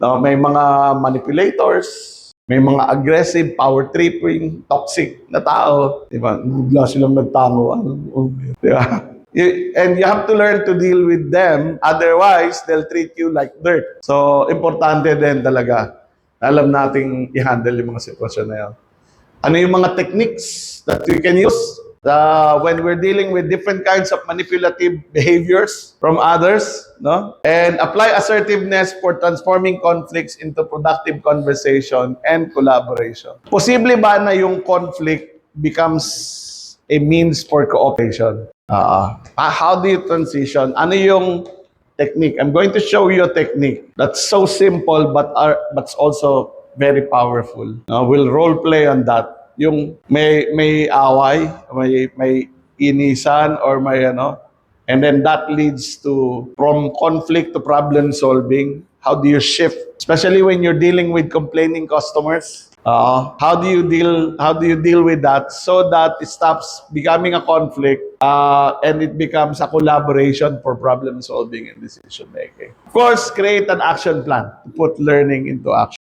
No, may mga manipulators, may mga aggressive, power-tripping, toxic na tao. Di ba? Bigla silang nagtango. Di ba? And you have to learn to deal with them. Otherwise, they'll treat you like dirt. So, importante din talaga. Alam nating i-handle yung mga sitwasyon na yun. Ano yung mga techniques that we can use when we're dealing with different kinds of manipulative behaviors from others, no? And apply assertiveness for transforming conflicts into productive conversation and collaboration. Posible ba na yung conflict becomes a means for cooperation? How do you transition? Ano yung technique? I'm going to show you a technique that's so simple but also very powerful. We'll role play on that. Yung may away, may inisan or may and then that leads to from conflict to problem solving. How do you shift, especially when you're dealing with complaining customers? How do you deal with that so that it stops becoming a conflict and it becomes a collaboration for problem solving and decision making? Of course, create an action plan to put learning into action.